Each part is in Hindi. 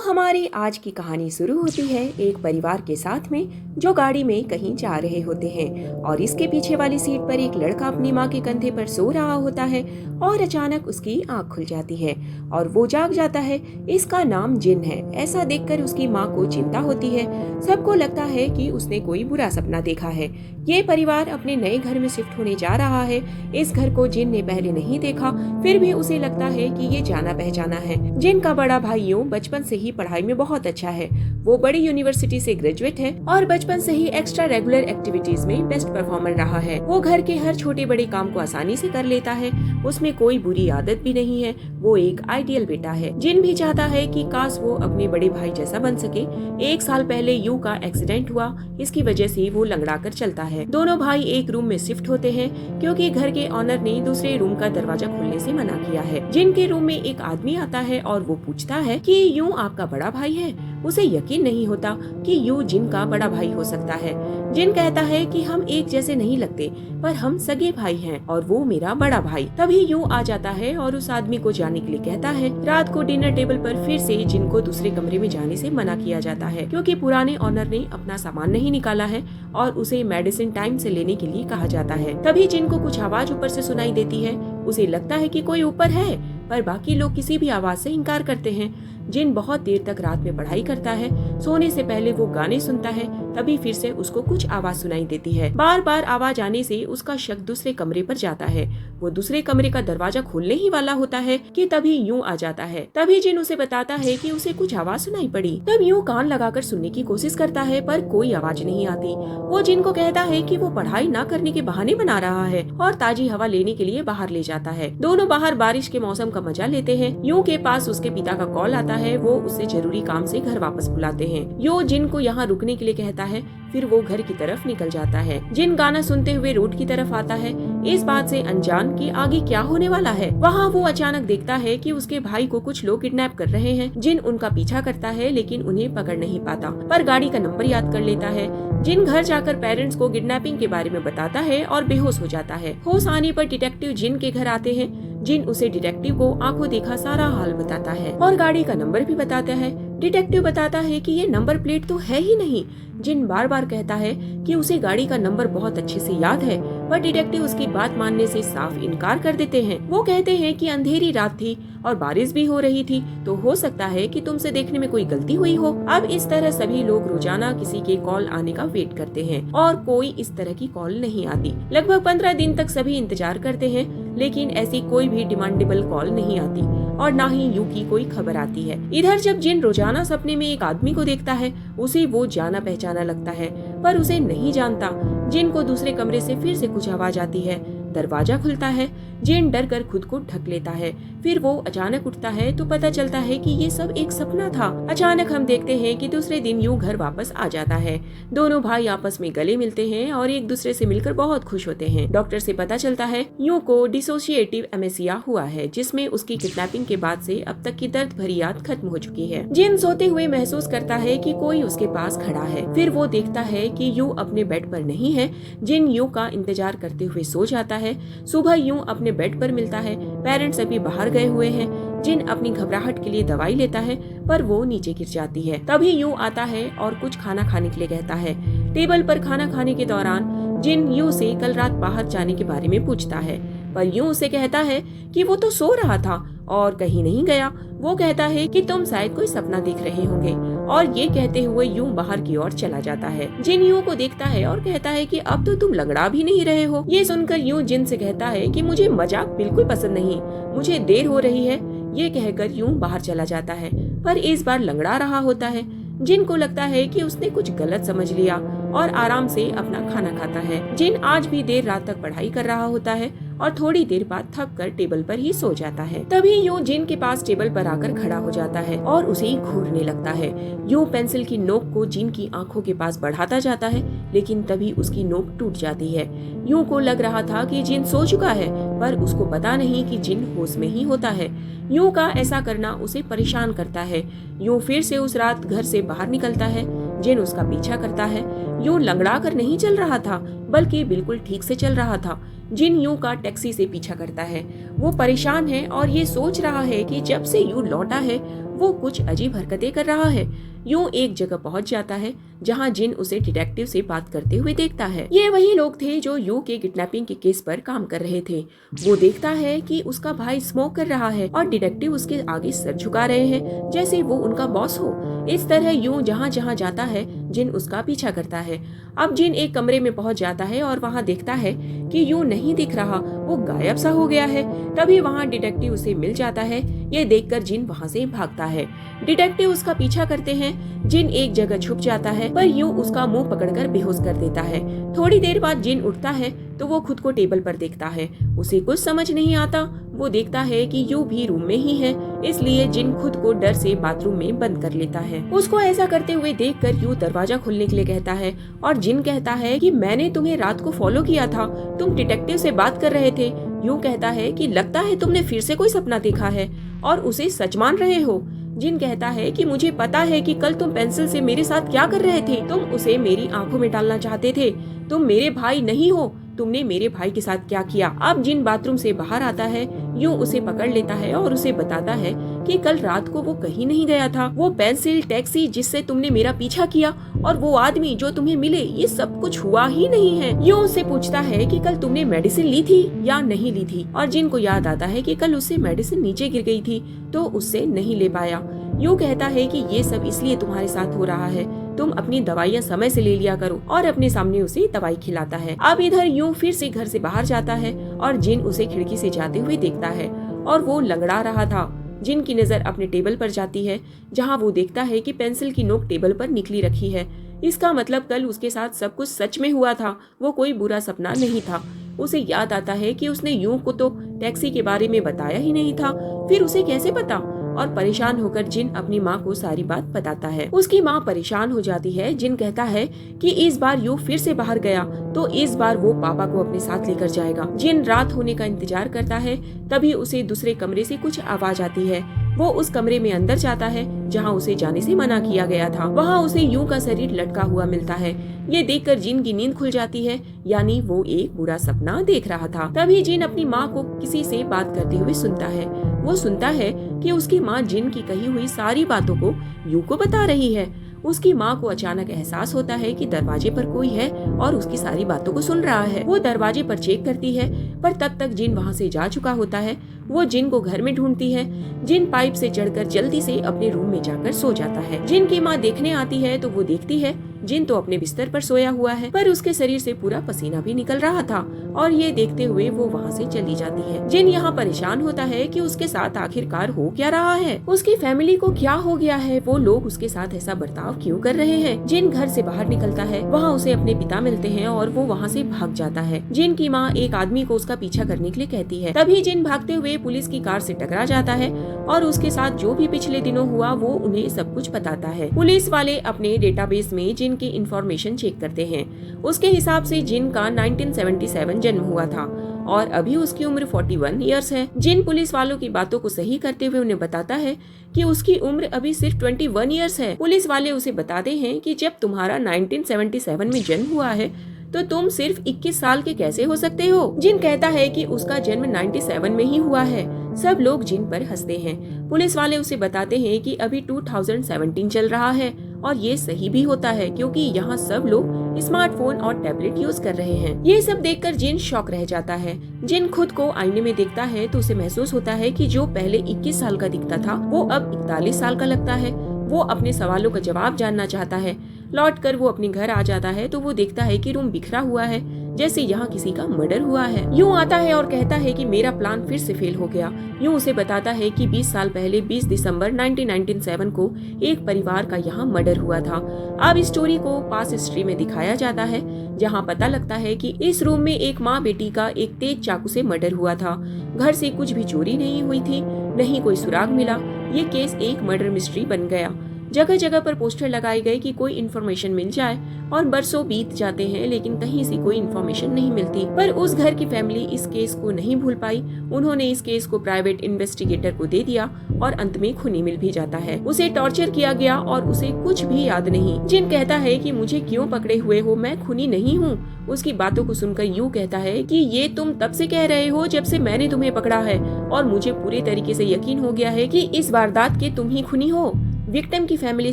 हमारी आज की कहानी शुरू होती है एक परिवार के साथ में जो गाड़ी में कहीं जा रहे होते हैं और इसके पीछे वाली सीट पर एक लड़का अपनी माँ के कंधे पर सो रहा होता है और अचानक उसकी आंख खुल जाती है और वो जाग जाता है। इसका नाम जिन है। ऐसा देखकर उसकी माँ को चिंता होती है। सबको लगता है कि उसने कोई बुरा सपना देखा है। ये परिवार अपने नए घर में शिफ्ट होने जा रहा है। इस घर को जिन ने पहले नहीं देखा, फिर भी उसे लगता है कि ये जाना पहचाना है। जिन का बड़ा भाई यूं बचपन से ही पढ़ाई में बहुत अच्छा है। वो बड़ी यूनिवर्सिटी से ग्रेजुएट है और बचपन से ही एक्स्ट्रा रेगुलर एक्टिविटीज में बेस्ट परफॉर्मर रहा है। वो घर के हर छोटे बड़े काम को आसानी से कर लेता है। उसमें कोई बुरी आदत भी नहीं है। वो एक आइडियल बेटा है। जिन भी चाहता है कि काश वो अपने बड़े भाई जैसा बन सके। 1 साल पहले यू का एक्सीडेंट हुआ। इसकी वजह से वो लंगड़ा कर चलता है। दोनों भाई एक रूम में शिफ्ट होते हैं क्योंकि घर के ऑनर ने दूसरे रूम का दरवाजा खोलने से मना किया है। जिन के रूम में एक आदमी आता है और वो पूछता है कि यू आपका बड़ा भाई है। उसे यकीन नहीं होता कि यू जिन का बड़ा भाई हो सकता है। जिन कहता है कि हम एक जैसे नहीं लगते, पर हम सगे भाई हैं और वो मेरा बड़ा भाई। तभी यू आ जाता है और उस आदमी को जाने के लिए कहता है। रात को डिनर टेबल पर फिर से जिन को दूसरे कमरे में जाने से मना किया जाता है क्योंकि पुराने ऑनर ने अपना सामान नहीं निकाला है और उसे मेडिसिन टाइम से लेने के लिए कहा जाता है। तभी जिन को कुछ आवाज ऊपर से सुनाई देती है। उसे लगता है कि कोई ऊपर है, पर बाकी लोग किसी भी आवाज से इनकार करते हैं। जिन बहुत देर तक रात में पढ़ाई करता है। सोने से पहले वो गाने सुनता है। तभी फिर से उसको कुछ आवाज सुनाई देती है। बार बार आवाज आने से उसका शक दूसरे कमरे पर जाता है। वो दूसरे कमरे का दरवाजा खोलने ही वाला होता है कि तभी यूं आ जाता है। तभी जिन उसे बताता है कि उसे कुछ आवाज सुनाई पड़ी। तब यूं कान लगाकर सुनने की कोशिश करता है, पर कोई आवाज नहीं आती। वो जिन को कहता है कि वो पढ़ाई न करने के बहाने बना रहा है और ताजी हवा लेने के लिए बाहर ले जाता है। दोनों बाहर बारिश के मौसम का मजा लेते हैं। यूं के पास उसके पिता का कॉल आता है। वो उसे जरूरी काम से घर वापस बुलाते हैं। यो जिन को यहाँ रुकने के लिए कहता है। फिर वो घर की तरफ निकल जाता है। जिन गाना सुनते हुए रोड की तरफ आता है, इस बात से अनजान कि आगे क्या होने वाला है। वहाँ वो अचानक देखता है कि उसके भाई को कुछ लोग किडनैप कर रहे हैं। जिन उनका पीछा करता है लेकिन उन्हें पकड़ नहीं पाता, पर गाड़ी का नंबर याद कर लेता है। जिन घर जाकर पेरेंट्स को किडनैपिंग के बारे में बताता है और बेहोश हो जाता है। होश आने पर डिटेक्टिव जिन के घर आते हैं। जिन उसे डिटेक्टिव को आंखों देखा सारा हाल बताता है और गाड़ी का नंबर भी बताता है। डिटेक्टिव बताता है कि ये नंबर प्लेट तो है ही नहीं। जिन बार बार कहता है कि उसे गाड़ी का नंबर बहुत अच्छे से याद है, पर डिटेक्टिव उसकी बात मानने से साफ इनकार कर देते हैं। वो कहते हैं कि अंधेरी रात थी और बारिश भी हो रही थी, तो हो सकता है कि तुमसे देखने में कोई गलती हुई हो। अब इस तरह सभी लोग रोजाना किसी के कॉल आने का वेट करते हैं और कोई इस तरह की कॉल नहीं आती। लगभग 15 दिन तक सभी इंतजार करते हैं, लेकिन ऐसी कोई भी डिमांडेबल कॉल नहीं आती और न ही यू की कोई खबर आती है। इधर जब जिन रोजाना सपने में एक आदमी को देखता है, उसे वो जाना पहचाना लगता है, पर उसे नहीं जानता। जिन को दूसरे कमरे से फिर से कुछ आवाज आती है। दरवाजा खुलता है। जिन डर कर खुद को ढक लेता है। फिर वो अचानक उठता है तो पता चलता है कि ये सब एक सपना था। अचानक हम देखते हैं कि दूसरे दिन यूं घर वापस आ जाता है। दोनों भाई आपस में गले मिलते हैं और एक दूसरे से मिलकर बहुत खुश होते हैं। डॉक्टर से पता चलता है यूं को डिसोसिएटिव एमेसिया हुआ है, जिसमें उसकी किडनैपिंग के बाद से अब तक की दर्द भरी याद खत्म हो चुकी है। जिन सोते हुए महसूस करता है कि कोई उसके पास खड़ा है। फिर वो देखता है कि यू अपने बेड पर नहीं है। जिन यू का इंतजार करते हुए सो जाता है। सुबह यूं अपने बेड पर मिलता है। पेरेंट्स अभी बाहर गए हुए हैं। जिन अपनी घबराहट के लिए दवाई लेता है, पर वो नीचे गिर जाती है। तभी यूं आता है और कुछ खाना खाने के लिए कहता है। टेबल पर खाना खाने के दौरान जिन यू से कल रात बाहर जाने के बारे में पूछता है, पर यूं उसे कहता है कि वो तो सो रहा था और कहीं नहीं गया। वो कहता है कि तुम शायद कोई सपना देख रहे होंगे और ये कहते हुए यूं बाहर की ओर चला जाता है। जिन यूं को देखता है और कहता है कि अब तो तुम लंगड़ा भी नहीं रहे हो। ये सुनकर यूं जिन से कहता है कि मुझे मजाक बिल्कुल पसंद नहीं, मुझे देर हो रही है। ये कहकर यूं बाहर चला जाता है, पर इस बार लंगड़ा रहा होता है। जिन को लगता है कि उसने कुछ गलत समझ लिया और आराम से अपना खाना खाता है। जिन आज भी देर रात तक पढ़ाई कर रहा होता है और थोड़ी देर बाद थक कर टेबल पर ही सो जाता है। तभी यूं जिन के पास टेबल पर आकर खड़ा हो जाता है और उसे घूरने लगता है। यूं पेंसिल की नोक को जिन की आंखों के पास बढ़ाता जाता है, लेकिन तभी उसकी नोक टूट जाती है। यूं को लग रहा था कि जिन सो चुका है, पर उसको पता नहीं कि जिन होश में ही होता है। यूं का ऐसा करना उसे परेशान करता है। यूं फिर से उस रात घर से बाहर निकलता है। जिन उसका पीछा करता है। यूं लंगड़ा कर नहीं चल रहा था, बल्कि बिल्कुल ठीक से चल रहा था। जिन यू का टैक्सी से पीछा करता है। वो परेशान है और ये सोच रहा है कि जब से यू लौटा है वो कुछ अजीब हरकतें कर रहा है। यूं एक जगह पहुंच जाता है जहां जिन उसे डिटेक्टिव से बात करते हुए देखता है। ये वही लोग थे जो यू के किडनैपिंग के केस पर काम कर रहे थे। वो देखता है कि उसका भाई स्मोक कर रहा है और डिटेक्टिव उसके आगे सर झुका रहे हैं जैसे वो उनका बॉस हो। इस तरह यूं जहां जहां जाता है जिन उसका पीछा करता है। अब जिन एक कमरे में पहुंच जाता है और वहां देखता है कि यूं नहीं दिख रहा, वो गायब सा हो गया है। तभी वहां डिटेक्टिव उसे मिल जाता है। ये देखकर जिन वहां से भागता है। डिटेक्टिव उसका पीछा करते हैं। जिन एक जगह छुप जाता है पर यूं उसका मुंह पकड़कर बेहोश कर देता है। थोड़ी देर बाद जिन उठता है तो वो खुद को टेबल पर देखता है। उसे कुछ समझ नहीं आता। वो देखता है कि यू भी रूम में ही है, इसलिए जिन खुद को डर से बाथरूम में बंद कर लेता है। उसको ऐसा करते हुए देखकर यू दरवाजा खोलने के लिए कहता है और जिन कहता है कि मैंने तुम्हें रात को फॉलो किया था, तुम डिटेक्टिव से बात कर रहे थे। यू कहता है कि लगता है तुमने फिर से कोई सपना देखा है और उसे सच मान रहे हो। जिन कहता है कि मुझे पता है कि कल तुम पेंसिल से मेरे साथ क्या कर रहे थे। तुम उसे मेरी आंखों में डालना चाहते थे। तुम मेरे भाई नहीं हो। तुमने मेरे भाई के साथ क्या किया। अब जिन बाथरूम से बाहर आता है, यूं उसे पकड़ लेता है और उसे बताता है कि कल रात को वो कहीं नहीं गया था। वो पेंसिल, टैक्सी जिससे तुमने मेरा पीछा किया और वो आदमी जो तुम्हें मिले, ये सब कुछ हुआ ही नहीं है। यूं उससे पूछता है कि कल तुमने मेडिसिन ली थी या नहीं ली थी और जिन को याद आता है कि कल उससे मेडिसिन नीचे गिर गई थी तो उससे नहीं ले पाया। यूं कहता है कि ये सब इसलिए तुम्हारे साथ हो रहा है, तुम अपनी दवाइयाँ समय से ले लिया करो और अपने सामने उसे दवाई खिलाता है। अब इधर यूं फिर से घर से बाहर जाता है और जिन उसे खिड़की से जाते हुए देखता है और वो लंगड़ा रहा था। जिन की नजर अपने टेबल पर जाती है जहां वो देखता है कि पेंसिल की नोक टेबल पर निकली रखी है। इसका मतलब कल उसके साथ सब कुछ सच में हुआ था, वो कोई बुरा सपना नहीं था। उसे याद आता है कि उसने यूं को तो टैक्सी के बारे में बताया ही नहीं था, फिर उसे कैसे पता। और परेशान होकर जिन अपनी माँ को सारी बात बताता है। उसकी माँ परेशान हो जाती है। जिन कहता है कि इस बार यू फिर से बाहर गया तो इस बार वो पापा को अपने साथ लेकर जाएगा। जिन रात होने का इंतजार करता है, तभी उसे दूसरे कमरे से कुछ आवाज आती है। वो उस कमरे में अंदर जाता है जहाँ उसे जाने से मना किया गया था। वहाँ उसे यू का शरीर लटका हुआ मिलता है। ये देखकर जिन की नींद खुल जाती है, यानी वो एक बुरा सपना देख रहा था। तभी जिन अपनी माँ को किसी से बात करते हुए सुनता है। वो सुनता है कि उसकी माँ जिन की कही हुई सारी बातों को यू को बता रही है। उसकी माँ को अचानक एहसास होता है कि दरवाजे पर कोई है और उसकी सारी बातों को सुन रहा है। वो दरवाजे पर चेक करती है पर तब तक जिन वहाँ से जा चुका होता है। वो जिन को घर में ढूंढती है। जिन पाइप से चढ़कर जल्दी से अपने रूम में जाकर सो जाता है। जिन की माँ देखने आती है तो वो देखती है जिन तो अपने बिस्तर पर सोया हुआ है, पर उसके शरीर से पूरा पसीना भी निकल रहा था और ये देखते हुए वो वहाँ से चली जाती है। जिन यहाँ परेशान होता है कि उसके साथ आखिरकार हो क्या रहा है, उसकी फैमिली को क्या हो गया है, वो लोग उसके साथ ऐसा बर्ताव क्यों कर रहे हैं। जिन घर से बाहर निकलता है, वहाँ उसे अपने पिता मिलते हैं और वो वहाँ से भाग जाता है। जिन की माँ एक आदमी को उसका पीछा करने के लिए कहती है। तभी जिन भागते हुए पुलिस की कार से टकरा जाता है और उसके साथ जो भी पिछले दिनों हुआ वो उन्हें सब कुछ बताता है। पुलिस वाले अपने डेटाबेस में जिन की इंफॉर्मेशन चेक करते हैं। उसके हिसाब से जिन का 1977 जन्म हुआ था और अभी उसकी उम्र 41 इयर्स है। जिन पुलिस वालों की बातों को सही करते हुए उन्हें बताता है कि उसकी उम्र अभी सिर्फ 21 इयर्स है। पुलिस वाले उसे बताते हैं कि जब तुम्हारा 1977 में जन्म हुआ है तो तुम सिर्फ 21 साल के कैसे हो सकते हो। जिन कहता है कि उसका जन्म 97 में ही हुआ है। सब लोग जिन पर हंसते हैं। पुलिस वाले उसे बताते हैं कि अभी 2017 चल रहा है और ये सही भी होता है क्योंकि यहाँ सब लोग स्मार्टफोन और टैबलेट यूज कर रहे हैं। ये सब देखकर जिन शॉक रह जाता है। जिन खुद को आईने में देखता है तो उसे महसूस होता है कि जो पहले 21 साल का दिखता था वो अब 41 साल का लगता है। वो अपने सवालों का जवाब जानना चाहता है। लौटकर वो अपने घर आ जाता है तो वो देखता है कि रूम बिखरा हुआ है, जैसे यहाँ किसी का मर्डर हुआ है। यूं आता है और कहता है कि मेरा प्लान फिर से फेल हो गया। यूं उसे बताता है कि 20 साल पहले 20 दिसंबर 1997 को एक परिवार का यहाँ मर्डर हुआ था। अब इस स्टोरी को पास हिस्ट्री में दिखाया जाता है जहाँ पता लगता है कि इस रूम में एक माँ बेटी का एक तेज चाकू से मर्डर हुआ था। घर से कुछ भी चोरी नहीं हुई थी, नहीं कोई सुराग मिला। ये केस एक मर्डर मिस्ट्री बन गया। जगह जगह पर पोस्टर लगाए गए कि कोई इन्फॉर्मेशन मिल जाए और बरसों बीत जाते हैं लेकिन कहीं से कोई इन्फॉर्मेशन नहीं मिलती। पर उस घर की फैमिली इस केस को नहीं भूल पाई। उन्होंने इस केस को प्राइवेट इन्वेस्टिगेटर को दे दिया और अंत में खूनी मिल भी जाता है। उसे टॉर्चर किया गया और उसे कुछ भी याद नहीं। जिन कहता है कि मुझे क्यों पकड़े हुए हो, मैं खूनी नहीं हूँ। उसकी बातों को सुनकर यूं कहता है कि ये तुम तब से कह रहे हो जब से मैंने तुम्हें पकड़ा है और मुझे पूरे तरीके से यकीन हो गया है कि इस वारदात के तुम ही खूनी हो। विक्टिम की फैमिली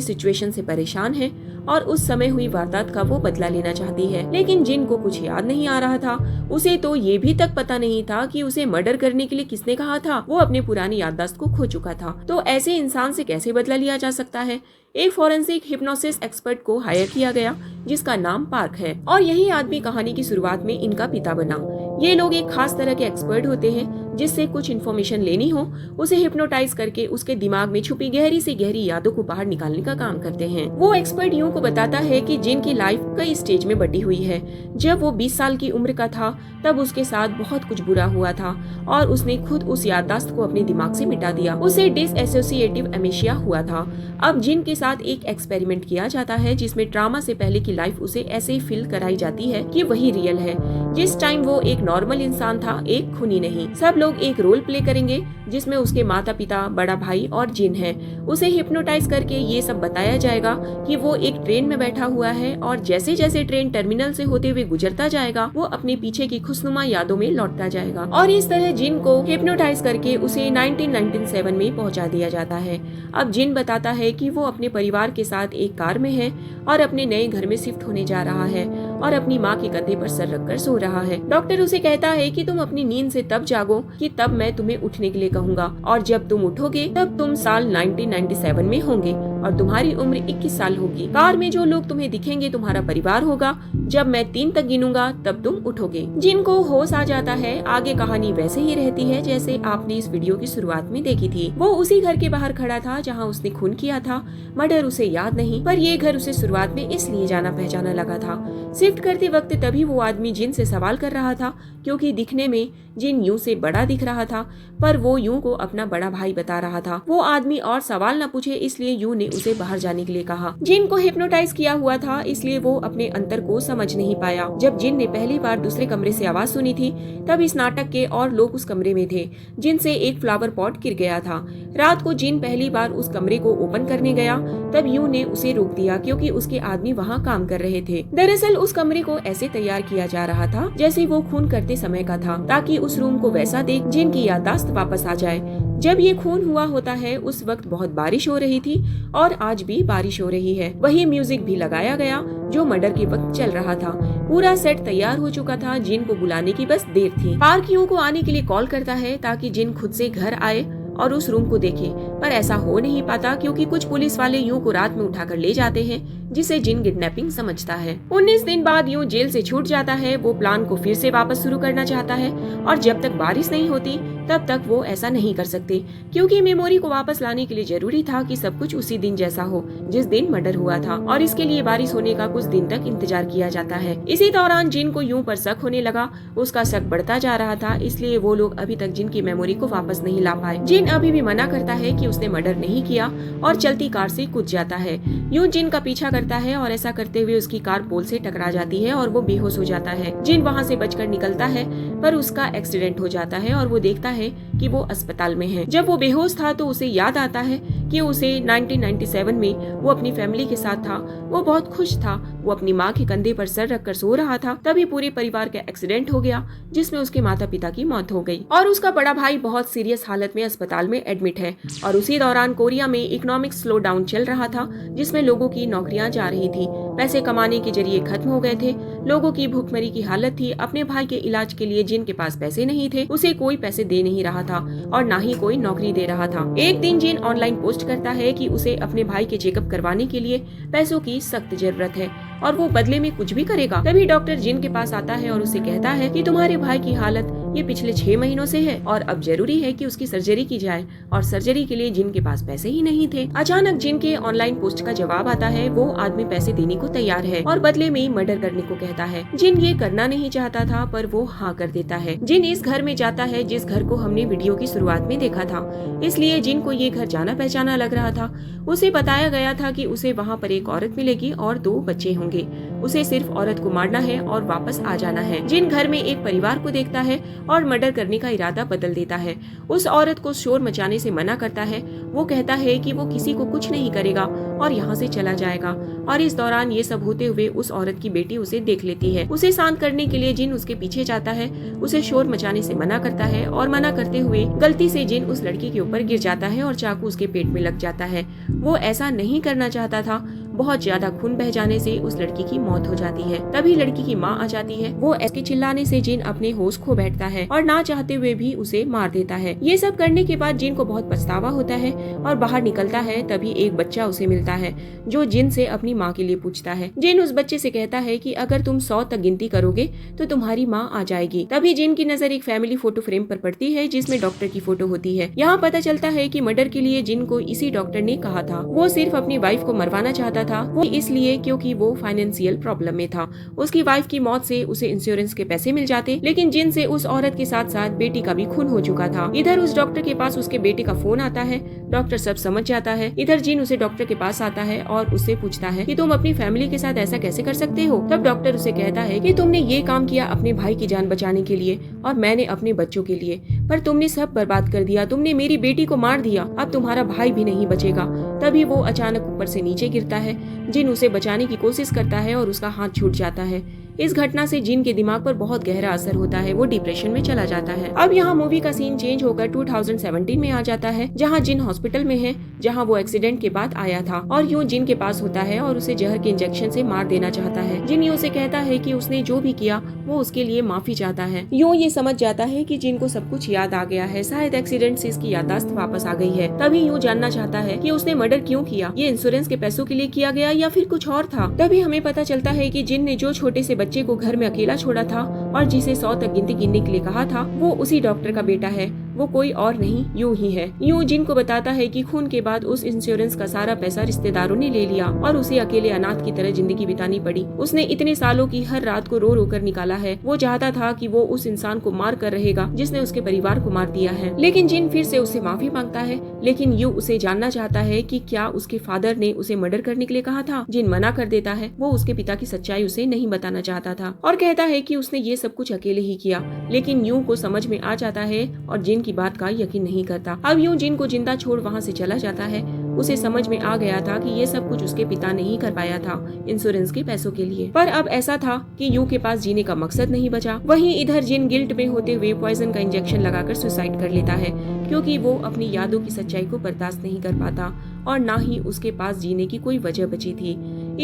सिचुएशन से परेशान है और उस समय हुई वारदात का वो बदला लेना चाहती है, लेकिन जिन को कुछ याद नहीं आ रहा था। उसे तो ये भी तक पता नहीं था कि उसे मर्डर करने के लिए किसने कहा था। वो अपने पुरानी याददाश्त को खो चुका था। तो ऐसे इंसान से कैसे बदला लिया जा सकता है? एक फॉरेंसिक हिप्नोसिस एक्सपर्ट को हायर किया गया जिसका नाम पार्क है, और यही आदमी कहानी की शुरुआत में इनका पिता बना। ये लोग एक खास तरह के एक्सपर्ट होते हैं जिससे कुछ इन्फॉर्मेशन लेनी हो उसे हिप्नोटाइज करके उसके दिमाग में छुपी गहरी से गहरी यादों को बाहर निकालने का काम करते हैं। वो एक्सपर्ट यूं को बताता है कि जिन की लाइफ कई स्टेज में बटी हुई है। जब वो 20 साल की उम्र का था तब उसके साथ बहुत कुछ बुरा हुआ था और उसने खुद उस याददाश्त को अपने दिमाग से मिटा दिया। उसे डिसएसोसिएटिव एमेशिया हुआ था। अब जिन के साथ एक एक्सपेरिमेंट किया जाता है जिसमें ट्रामा से पहले की लाइफ उसे ऐसे फील कराई जाती है कि वही रियल है। जिस टाइम वो एक नॉर्मल इंसान था, एक खूनी नहीं। सब लोग एक रोल प्ले करेंगे जिसमें उसके माता पिता, बड़ा भाई और जिन है। उसे हिप्नोटाइज करके ये सब बताया जाएगा कि वो एक ट्रेन में बैठा हुआ है और जैसे जैसे ट्रेन टर्मिनल से होते हुए गुजरता जाएगा वो अपने पीछे की खुशनुमा यादों में लौटता जाएगा। और इस तरह जिन को हिप्नोटाइज करके उसे 1997 में पहुंचा दिया जाता है। अब जिन बताता है कि वो अपने परिवार के साथ एक कार में है और अपने नए घर में शिफ्ट होने जा रहा है और अपनी माँ के कंधे पर सर रखकर सो रहा है। डॉक्टर उसे कहता है कि तुम अपनी नींद से तब जागो कि तब मैं तुम्हें उठने के लिए कहूँगा, और जब तुम उठोगे तब तुम साल 1997 में होंगे और तुम्हारी उम्र 21 साल होगी। कार में जो लोग तुम्हें दिखेंगे तुम्हारा परिवार होगा। जब मैं 3 तक गिनूंगा तब तुम उठोगे। जिन को होश आ जाता है। आगे कहानी वैसे ही रहती है जैसे आपने इस वीडियो की शुरुआत में देखी थी। वो उसी घर के बाहर खड़ा था जहाँ उसने खून किया था। मर्डर उसे याद नहीं, पर ये घर उसे शुरुआत में इसलिए जाना पहचाना लगा था। शिफ्ट करते वक्त तभी वो आदमी जिन से सवाल कर रहा था, क्योंकि दिखने में जिन यूं से बड़ा दिख रहा था, पर वो यूं को अपना बड़ा भाई बता रहा था। वो आदमी और सवाल न पूछे इसलिए यूं ने उसे बाहर जाने के लिए कहा। जिन को हिप्नोटाइज किया हुआ था इसलिए वो अपने अंतर को समझ नहीं पाया। जब जिन ने पहली बार दूसरे कमरे से आवाज सुनी थी तब इस नाटक के और लोग उस कमरे में थे जिनसे एक फ्लावर पॉट गिर गया था। रात को जिन पहली बार उस कमरे को ओपन करने गया तब यूं ने उसे रोक दिया क्योंकि उसके आदमी वहाँ काम कर रहे थे। दरअसल उस कमरे को ऐसे तैयार किया जा रहा था जैसे वो खून करते समय का था, ताकि उस रूम को वैसा देख जिन की याददाश्त वापस आ जाए। जब ये खून हुआ होता है उस वक्त बहुत बारिश हो रही थी और आज भी बारिश हो रही है। वही म्यूजिक भी लगाया गया जो मर्डर के वक्त चल रहा था। पूरा सेट तैयार हो चुका था। जिन को बुलाने की बस देर थी। पार्क यूं को आने के लिए कॉल करता है ताकि जिन खुद से घर आए और उस रूम को देखे, पर ऐसा हो नहीं पाता क्योंकि कुछ पुलिस वाले यूं को रात में उठाकर ले जाते हैं जिसे जिन किडनैपिंग समझता है। 19 दिन बाद यूं जेल से छूट जाता है। वो प्लान को फिर से वापस शुरू करना चाहता है और जब तक बारिश नहीं होती तब तक वो ऐसा नहीं कर सकते क्योंकि मेमोरी को वापस लाने के लिए जरूरी था कि सब कुछ उसी दिन जैसा हो जिस दिन मर्डर हुआ था, और इसके लिए बारिश होने का कुछ दिन तक इंतजार किया जाता है। इसी दौरान जिन को यूं पर शक होने लगा। उसका शक बढ़ता जा रहा था, इसलिए वो लोग अभी तक जिन की मेमोरी को वापस नहीं ला पाए। जिन अभी भी मना करता है कि उसने मर्डर नहीं किया और चलती कार से कूद जाता है। यूं जिन का पीछा करता है और ऐसा करते हुए उसकी कार पोल से टकरा जाती है और वो बेहोश हो जाता है। जिन वहाँ से बचकर निकलता है पर उसका एक्सीडेंट हो जाता है और वो देखता है कि वो अस्पताल में है। जब वो बेहोश था तो उसे याद आता है कि उसे 1997 में वो अपनी फैमिली के साथ था। वो बहुत खुश था। वो अपनी माँ के कंधे पर सर रखकर सो रहा था। तभी पूरे परिवार का एक्सीडेंट हो गया जिसमें उसके माता पिता की मौत हो गई और उसका बड़ा भाई बहुत सीरियस हालत में अस्पताल में एडमिट है। और उसी दौरान कोरिया में इकोनॉमिक स्लो डाउन चल रहा था जिसमें लोगों की नौकरियां जा रही थी। पैसे कमाने के जरिए खत्म हो गए थे। लोगों की भूखमरी की हालत थी। अपने भाई के इलाज के लिए जिन के पास पैसे नहीं थे उसे कोई पैसे दे नहीं रहा था और न ही कोई नौकरी दे रहा था। एक दिन जिन ऑनलाइन पोस्ट करता है कि उसे अपने भाई के चेकअप करवाने के लिए पैसों की सख्त जरूरत है और वो बदले में कुछ भी करेगा। तभी डॉक्टर जिन के पास आता है और उसे कहता है कि तुम्हारे भाई की हालत ये पिछले 6 महीनों से है और अब जरूरी है कि उसकी सर्जरी की जाए, और सर्जरी के लिए जिन के पास पैसे ही नहीं थे। अचानक जिन के ऑनलाइन पोस्ट का जवाब आता है। वो आदमी पैसे देने को तैयार है और बदले में मर्डर करने को कहता है। जिन ये करना नहीं चाहता था पर वो हाँ कर देता है। जिन इस घर में जाता है जिस घर को हमने वीडियो की शुरुआत में देखा था, इसलिए जिन को ये घर जाना पहचाना लग रहा था। उसे बताया गया था कि उसे वहाँ पर एक औरत मिलेगी और 2 बच्चे होंगे। उसे सिर्फ औरत को मारना है और वापस आ जाना है। जिन घर में एक परिवार को देखता है और मर्डर करने का इरादा बदल देता है। उस औरत को शोर मचाने से मना करता है। वो कहता है कि वो किसी को कुछ नहीं करेगा और यहाँ से चला जाएगा। और इस दौरान ये सब होते हुए उस औरत की बेटी उसे देख लेती है। उसे शांत करने के लिए जिन उसके पीछे जाता है, उसे शोर मचाने से मना करता है और मना करते हुए गलती से जिन उस लड़की के ऊपर गिर जाता है और चाकू उसके पेट में लग जाता है। वो ऐसा नहीं करना चाहता था। बहुत ज्यादा खून बह जाने से उस लड़की की मौत हो जाती है। तभी लड़की की माँ आ जाती है। वो ऐसे चिल्लाने से जिन अपने होश खो बैठता है और ना चाहते हुए भी उसे मार देता है। ये सब करने के बाद जिन को बहुत पछतावा होता है और बाहर निकलता है। तभी एक बच्चा उसे मिलता है जो जिन से अपनी माँ के लिए पूछता है। जिन उस बच्चे से कहता है कि अगर तुम 100 तक गिनती करोगे तो तुम्हारी माँ आ जाएगी। तभी जिन की नजर एक फैमिली फोटो फ्रेम पर पड़ती है जिसमें डॉक्टर की फोटो होती है। यहाँ पता चलता है कि मर्डर के लिए जिन को इसी डॉक्टर ने कहा था। वो सिर्फ अपनी वाइफ को मरवाना चाहता था, वो इसलिए क्योंकि वो फाइनेंशियल प्रॉब्लम में था। उसकी वाइफ की मौत से उसे इंश्योरेंस के पैसे मिल जाते, लेकिन जिन से उस औरत के साथ साथ बेटी का भी खून हो चुका था। इधर उस डॉक्टर के पास उसके बेटे का फोन आता है। डॉक्टर सब समझ जाता है। इधर जिन उसे डॉक्टर के पास आता है और उससे पूछता है कि तुम अपनी फैमिली के साथ ऐसा कैसे कर सकते हो। तब डॉक्टर उसे कहता है कि तुमने ये काम किया अपने भाई की जान बचाने के लिए और मैंने अपने बच्चों के लिए, पर तुमने सब बर्बाद कर दिया। तुमने मेरी बेटी को मार दिया, अब तुम्हारा भाई भी नहीं बचेगा। तभी वो अचानक ऊपर से नीचे गिरता है। जिन उसे बचाने की कोशिश करता है और उसका हाथ छूट जाता है। इस घटना से जिन के दिमाग पर बहुत गहरा असर होता है। वो डिप्रेशन में चला जाता है। अब यहाँ मूवी का सीन चेंज होकर 2017 में आ जाता है, जहाँ जिन हॉस्पिटल में है, जहाँ वो एक्सीडेंट के बाद आया था और यूं जिन के पास होता है और उसे जहर के इंजेक्शन से मार देना चाहता है। जिन यूं से कहता है कि उसने जो भी किया वो उसके लिए माफी चाहता है। यूं ये समझ जाता है कि जिन को सब कुछ याद आ गया है, शायद एक्सीडेंट से इसकी याददाश्त वापस आ गई है। तभी यूं जानना चाहता है कि उसने मर्डर क्यों किया, ये इंश्योरेंस के पैसों के लिए किया गया या फिर कुछ और था। तभी हमें पता चलता है कि जिन ने जो छोटे से बच्चे को घर में अकेला छोड़ा था और जिसे 100 तक गिनती गिनने के लिए कहा था, वो उसी डॉक्टर का बेटा है। वो कोई और नहीं, यूं ही है। यूं जिन को बताता है कि खून के बाद उस इंश्योरेंस का सारा पैसा रिश्तेदारों ने ले लिया और उसे अकेले अनाथ की तरह जिंदगी बितानी पड़ी। उसने इतने सालों की हर रात को रो रो कर निकाला है। वो चाहता था कि वो उस इंसान को मार कर रहेगा जिसने उसके परिवार को मार दिया है। लेकिन जिन फिर से उससे माफी मांगता है, लेकिन यूं उसे जानना चाहता है कि क्या उसके फादर ने उसे मर्डर करने के लिए कहा था। जिन मना कर देता है। वो उसके पिता की सच्चाई उसे नहीं बताना चाहता था और कहता है कि उसने ये सब कुछ अकेले ही किया। लेकिन यूं को समझ में आ जाता है और जिन की बात का यकीन नहीं करता। अब यूं जिन को जिंदा छोड़ वहाँ से चला जाता है। उसे समझ में आ गया था कि ये सब कुछ उसके पिता ने ही करवाया था इंश्योरेंस के पैसों के लिए। पर अब ऐसा था कि यूं के पास जीने का मकसद नहीं बचा। वहीं इधर जिन गिल्ट में होते हुए पॉइजन का इंजेक्शन लगाकर सुसाइड कर लेता है, क्योंकि वो अपनी यादों की सच्चाई को बर्दाश्त नहीं कर पाता और ना ही उसके पास जीने की कोई वजह बची थी।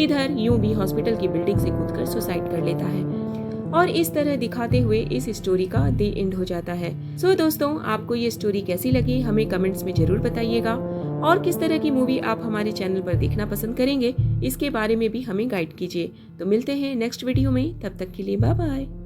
इधर यूं भी हॉस्पिटल की बिल्डिंग से कूदकर सुसाइड कर लेता है और इस तरह दिखाते हुए इस स्टोरी का द एंड हो जाता है। सो दोस्तों, आपको ये स्टोरी कैसी लगी हमें कमेंट्स में जरूर बताइएगा और किस तरह की मूवी आप हमारे चैनल पर देखना पसंद करेंगे इसके बारे में भी हमें गाइड कीजिए। तो मिलते हैं नेक्स्ट वीडियो में, तब तक के लिए बाय बाय।